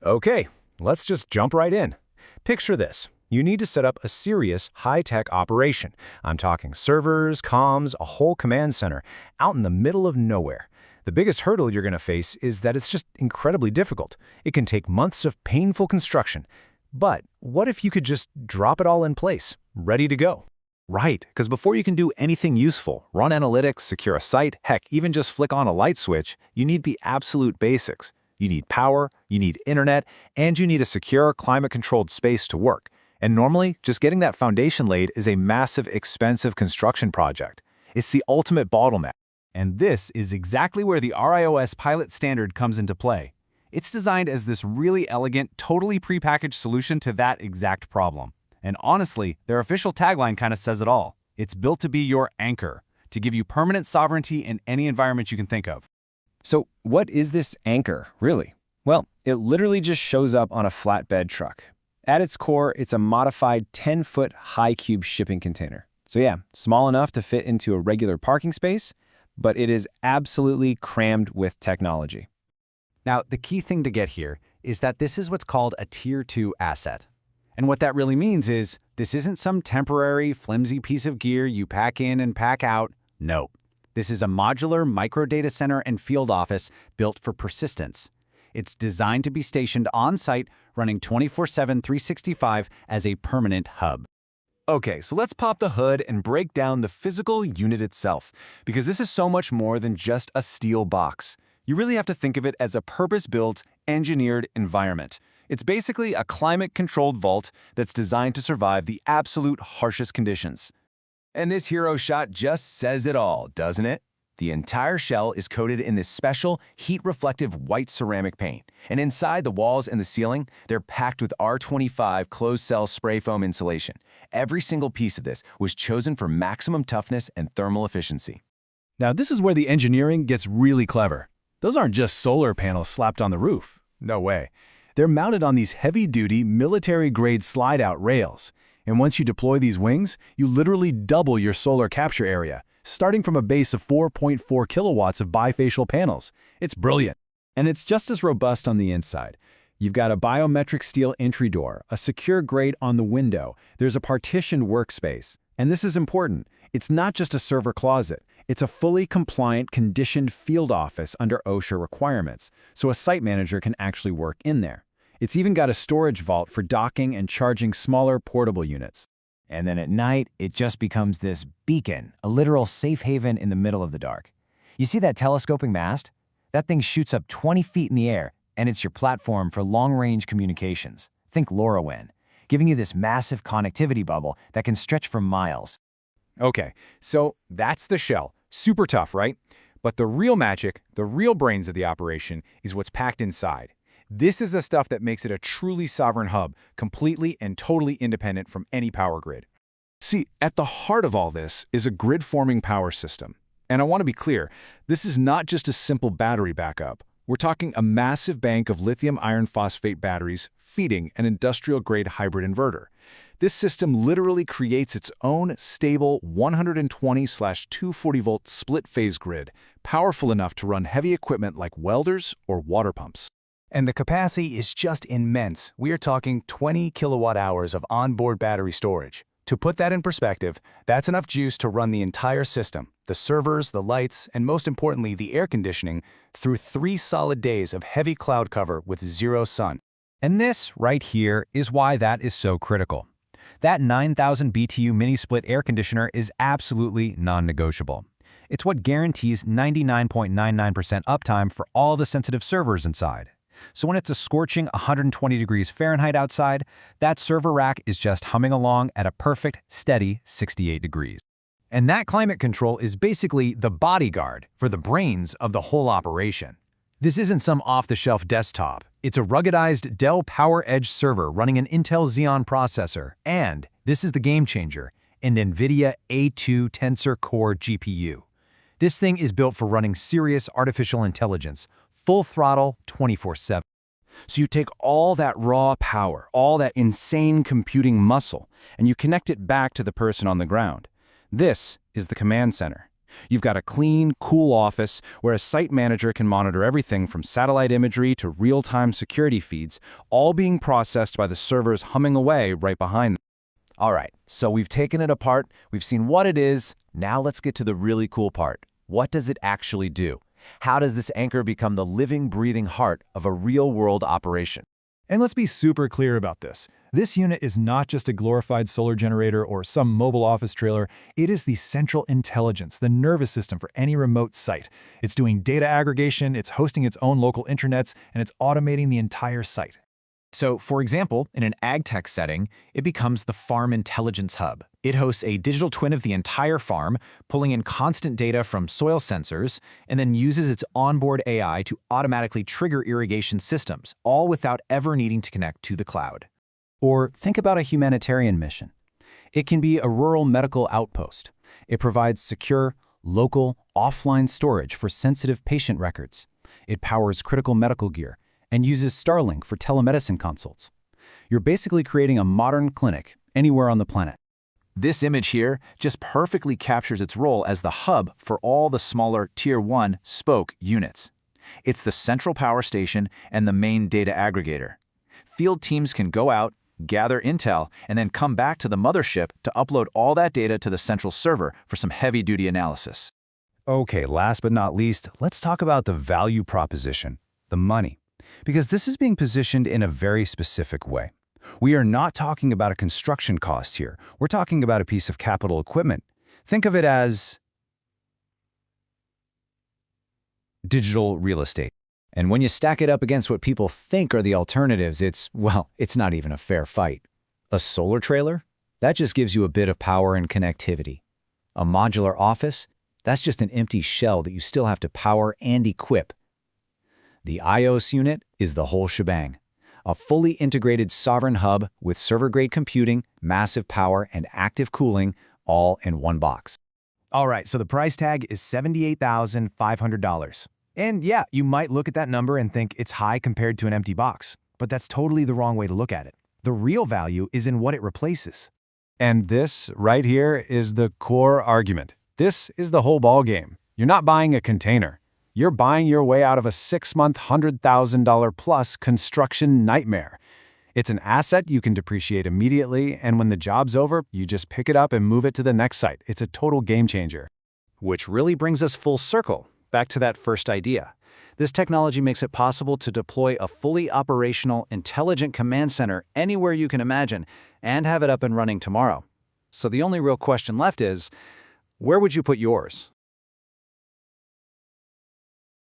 Okay, let's just jump right in. Picture this. You need to set up a serious, high-tech operation. I'm talking servers, comms, a whole command center, out in the middle of nowhere. The biggest hurdle you're going to face is that it's just incredibly difficult. It can take months of painful construction. But what if you could just drop it all in place, ready to go? Right, because before you can do anything useful, run analytics, secure a site, heck, even just flick on a light switch, you need the absolute basics. You need power, you need internet, and you need a secure, climate-controlled space to work. And normally, just getting that foundation laid is a massive, expensive construction project. It's the ultimate bottleneck. And this is exactly where the RIOS pilot standard comes into play. It's designed as this really elegant, totally prepackaged solution to that exact problem. And honestly, their official tagline kind of says it all. It's built to be your anchor, to give you permanent sovereignty in any environment you can think of. So what is this anchor, really? Well, it literally just shows up on a flatbed truck. At its core, it's a modified 10-foot high-cube shipping container. So yeah, small enough to fit into a regular parking space, but it is absolutely crammed with technology. Now, the key thing to get here is that this is what's called a Tier 2 asset. And what that really means is this isn't some temporary, flimsy piece of gear you pack in and pack out. No. This is a modular micro data center and field office built for persistence. It's designed to be stationed on-site, running 24/7, 365 as a permanent hub. Okay, so let's pop the hood and break down the physical unit itself, because this is so much more than just a steel box. You really have to think of it as a purpose-built, engineered environment. It's basically a climate-controlled vault that's designed to survive the absolute harshest conditions. And this hero shot just says it all, doesn't it? The entire shell is coated in this special, heat-reflective white ceramic paint. And inside the walls and the ceiling, they're packed with R25 closed-cell spray foam insulation. Every single piece of this was chosen for maximum toughness and thermal efficiency. Now, this is where the engineering gets really clever. Those aren't just solar panels slapped on the roof. No way. They're mounted on these heavy-duty, military-grade slide-out rails. And once you deploy these wings, you literally double your solar capture area, starting from a base of 4.4 kilowatts of bifacial panels. It's brilliant. And it's just as robust on the inside. You've got a biometric steel entry door, a secure grate on the window, there's a partitioned workspace. And this is important. It's not just a server closet. It's a fully compliant, conditioned field office under OSHA requirements, so a site manager can actually work in there. It's even got a storage vault for docking and charging smaller portable units. And then at night, it just becomes this beacon, a literal safe haven in the middle of the dark. You see that telescoping mast? That thing shoots up 20 feet in the air, and it's your platform for long-range communications. Think LoRaWAN, giving you this massive connectivity bubble that can stretch for miles. Okay, so that's the shell. Super tough, right? But the real magic, the real brains of the operation, is what's packed inside. This is the stuff that makes it a truly sovereign hub, completely and totally independent from any power grid. See, at the heart of all this is a grid-forming power system. And I want to be clear, this is not just a simple battery backup. We're talking a massive bank of lithium iron phosphate batteries feeding an industrial-grade hybrid inverter. This system literally creates its own stable 120/240-volt split-phase grid, powerful enough to run heavy equipment like welders or water pumps. And the capacity is just immense. We are talking 20 kilowatt hours of onboard battery storage. To put that in perspective, that's enough juice to run the entire system, the servers, the lights, and most importantly, the air conditioning, through 3 solid days of heavy cloud cover with zero sun. And this right here is why that is so critical. That 9,000 BTU mini-split air conditioner is absolutely non-negotiable. It's what guarantees 99.99% uptime for all the sensitive servers inside. So when it's a scorching 120 degrees Fahrenheit outside, that server rack is just humming along at a perfect, steady 68 degrees. And that climate control is basically the bodyguard for the brains of the whole operation. This isn't some off-the-shelf desktop. It's a ruggedized Dell PowerEdge server running an Intel Xeon processor, and this is the game changer, an NVIDIA A2 Tensor Core GPU. This thing is built for running serious artificial intelligence, full throttle, 24/7. So you take all that raw power, all that insane computing muscle, and you connect it back to the person on the ground. This is the command center. You've got a clean, cool office where a site manager can monitor everything from satellite imagery to real-time security feeds, all being processed by the servers humming away right behind them. All right, so we've taken it apart, we've seen what it is, now let's get to the really cool part. What does it actually do? How does this anchor become the living, breathing heart of a real-world operation? And let's be super clear about this. This unit is not just a glorified solar generator or some mobile office trailer. It is the central intelligence, the nervous system for any remote site. It's doing data aggregation, it's hosting its own local intranets, and it's automating the entire site. So, for example, in an ag tech setting, it becomes the Farm Intelligence Hub. It hosts a digital twin of the entire farm, pulling in constant data from soil sensors, and then uses its onboard AI to automatically trigger irrigation systems, all without ever needing to connect to the cloud. Or think about a humanitarian mission. It can be a rural medical outpost. It provides secure, local, offline storage for sensitive patient records. It powers critical medical gear and uses Starlink for telemedicine consults. You're basically creating a modern clinic anywhere on the planet. This image here just perfectly captures its role as the hub for all the smaller Tier 1 spoke units. It's the central power station and the main data aggregator. Field teams can go out, gather intel, and then come back to the mothership to upload all that data to the central server for some heavy-duty analysis. Okay, last but not least, let's talk about the value proposition, the money. Because this is being positioned in a very specific way. We are not talking about a construction cost here. We're talking about a piece of capital equipment. Think of it as digital real estate. And when you stack it up against what people think are the alternatives, it's not even a fair fight. A solar trailer? That just gives you a bit of power and connectivity. A modular office? That's just an empty shell that you still have to power and equip. The RIOS unit is the whole shebang. A fully integrated sovereign hub with server-grade computing, massive power, and active cooling, all in one box. All right, so the price tag is $78,500. And yeah, you might look at that number and think it's high compared to an empty box, but that's totally the wrong way to look at it. The real value is in what it replaces. And this right here is the core argument. This is the whole ballgame. You're not buying a container. You're buying your way out of a 6-month, $100,000 plus construction nightmare. It's an asset you can depreciate immediately, and when the job's over, you just pick it up and move it to the next site. It's a total game changer. Which really brings us full circle, back to that first idea. This technology makes it possible to deploy a fully operational, intelligent command center anywhere you can imagine and have it up and running tomorrow. So the only real question left is, where would you put yours?